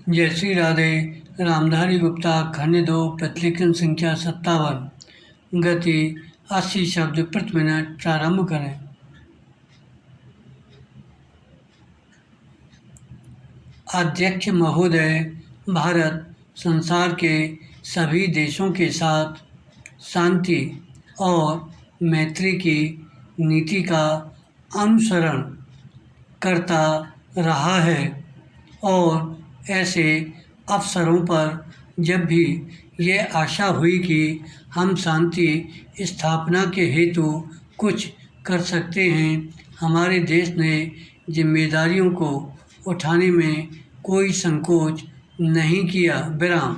जय श्री राधे। रामधारी गुप्ता खंड 2 प्रतिलेखन संख्या 57 गति 80 शब्द प्रति मिनट। प्रारंभ करें। अध्यक्ष महोदय, भारत संसार के सभी देशों के साथ शांति और मैत्री की नीति का अनुसरण करता रहा है और ऐसे अवसरों पर जब भी ये आशा हुई कि हम शांति स्थापना के हेतु कुछ कर सकते हैं, हमारे देश ने जिम्मेदारियों को उठाने में कोई संकोच नहीं किया। विराम।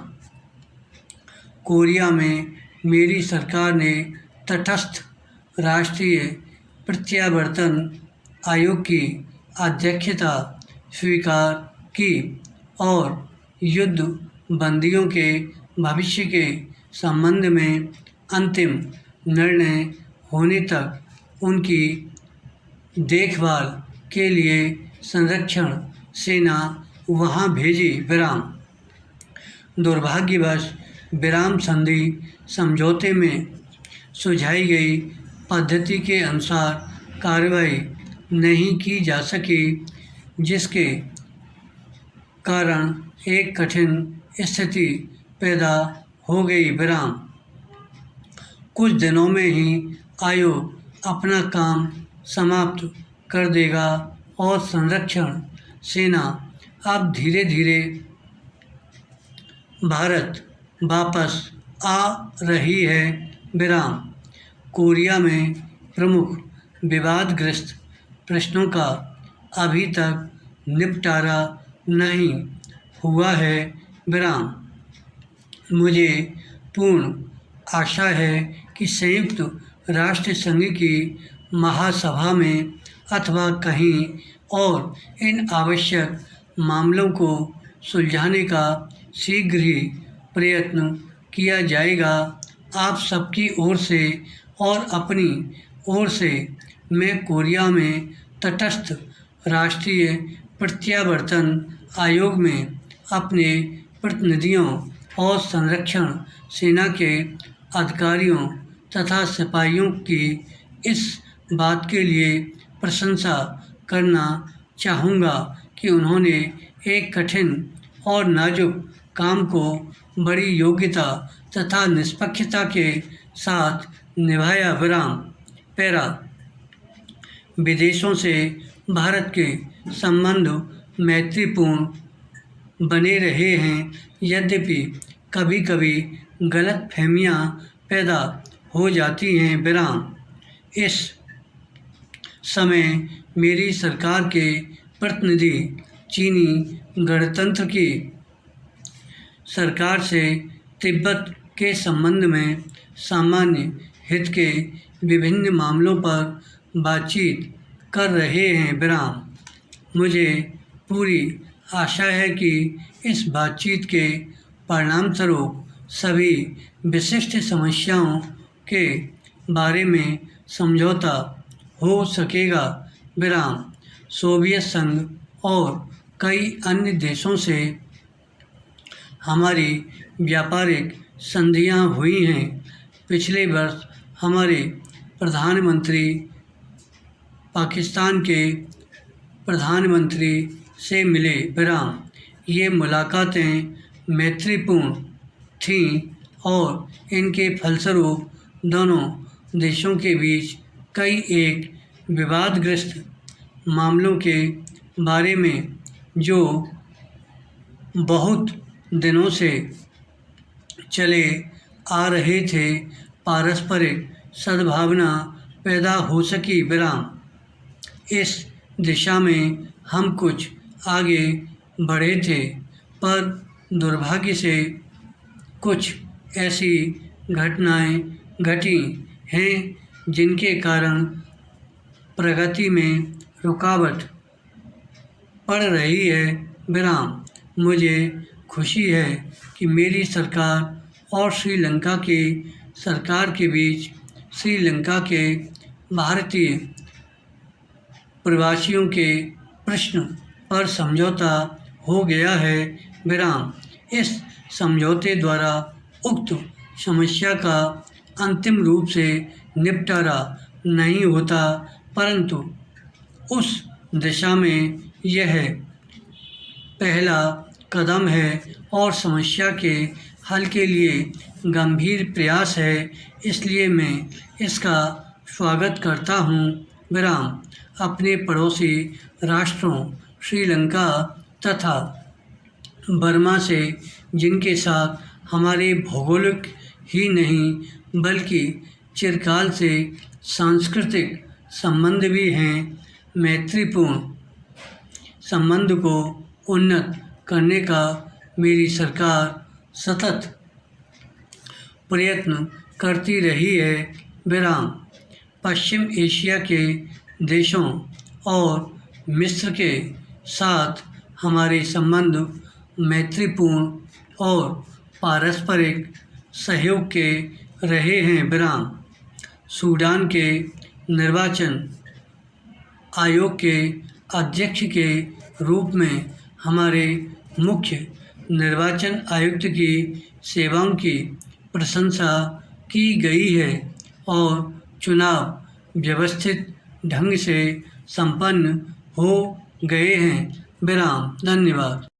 कोरिया में मेरी सरकार ने तटस्थ राष्ट्रीय प्रत्यावर्तन आयोग की अध्यक्षता स्वीकार की और युद्ध बंदियों के भविष्य के संबंध में अंतिम निर्णय होने तक उनकी देखभाल के लिए संरक्षण सेना वहां भेजी। विराम। दुर्भाग्यवश विराम संधि समझौते में सुझाई गई पद्धति के अनुसार कार्रवाई नहीं की जा सकी, जिसके कारण एक कठिन स्थिति पैदा हो गई। विराम। कुछ दिनों में ही आयोग अपना काम समाप्त कर देगा और संरक्षण सेना अब धीरे धीरे भारत वापस आ रही है। विराम। कोरिया में प्रमुख विवादग्रस्त प्रश्नों का अभी तक निपटारा नहीं हुआ है। विराम। मुझे पूर्ण आशा है कि संयुक्त राष्ट्र संघ की महासभा में अथवा कहीं और इन आवश्यक मामलों को सुलझाने का शीघ्र ही प्रयत्न किया जाएगा। आप सबकी ओर से और अपनी ओर से मैं कोरिया में तटस्थ राष्ट्रीय प्रत्यावर्तन आयोग में अपने प्रतिनिधियों और संरक्षण सेना के अधिकारियों तथा सिपाहियों की इस बात के लिए प्रशंसा करना चाहूँगा कि उन्होंने एक कठिन और नाजुक काम को बड़ी योग्यता तथा निष्पक्षता के साथ निभाया। विराम। पैरा। विदेशों से भारत के संबंध मैत्रीपूर्ण बने रहे हैं, यद्यपि कभी कभी गलतफहमियां पैदा हो जाती हैं। विराम। इस समय मेरी सरकार के प्रतिनिधि चीनी गणतंत्र की सरकार से तिब्बत के संबंध में सामान्य हित के विभिन्न मामलों पर बातचीत कर रहे हैं। विराम। मुझे पूरी आशा है कि इस बातचीत के परिणामस्वरूप सभी विशिष्ट समस्याओं के बारे में समझौता हो सकेगा। विराम। सोवियत संघ और कई अन्य देशों से हमारी व्यापारिक संधियां हुई हैं। पिछले वर्ष हमारे प्रधानमंत्री पाकिस्तान के प्रधानमंत्री से मिले। विराम। ये मुलाकातें मैत्रीपूर्ण थीं और इनके फलस्वरूप दोनों देशों के बीच कई एक विवादग्रस्त मामलों के बारे में जो बहुत दिनों से चले आ रहे थे, पारस्परिक सद्भावना पैदा हो सकी। विराम। इस दिशा में हम कुछ आगे बढ़े थे, पर दुर्भाग्य से कुछ ऐसी घटनाएं घटी हैं जिनके कारण प्रगति में रुकावट पड़ रही है। विराम। मुझे खुशी है कि मेरी सरकार और श्रीलंका की सरकार के बीच श्रीलंका के भारतीय प्रवासियों के प्रश्न पर समझौता हो गया है। विराम। इस समझौते द्वारा उक्त समस्या का अंतिम रूप से निपटारा नहीं होता, परंतु उस दिशा में यह पहला कदम है और समस्या के हल के लिए गंभीर प्रयास है, इसलिए मैं इसका स्वागत करता हूँ। विराम। अपने पड़ोसी राष्ट्रों श्रीलंका तथा बर्मा से, जिनके साथ हमारे भौगोलिक ही नहीं बल्कि चिरकाल से सांस्कृतिक संबंध भी हैं, मैत्रीपूर्ण संबंध को उन्नत करने का मेरी सरकार सतत प्रयत्न करती रही है। विराम। पश्चिम एशिया के देशों और मिस्र के साथ हमारे संबंध मैत्रीपूर्ण और पारस्परिक सहयोग के रहे हैं। विराम। सूडान के निर्वाचन आयोग के अध्यक्ष के रूप में हमारे मुख्य निर्वाचन आयुक्त की सेवाओं की प्रशंसा की गई है और चुनाव व्यवस्थित ढंग से संपन्न हो गए हैं। विराम। धन्यवाद।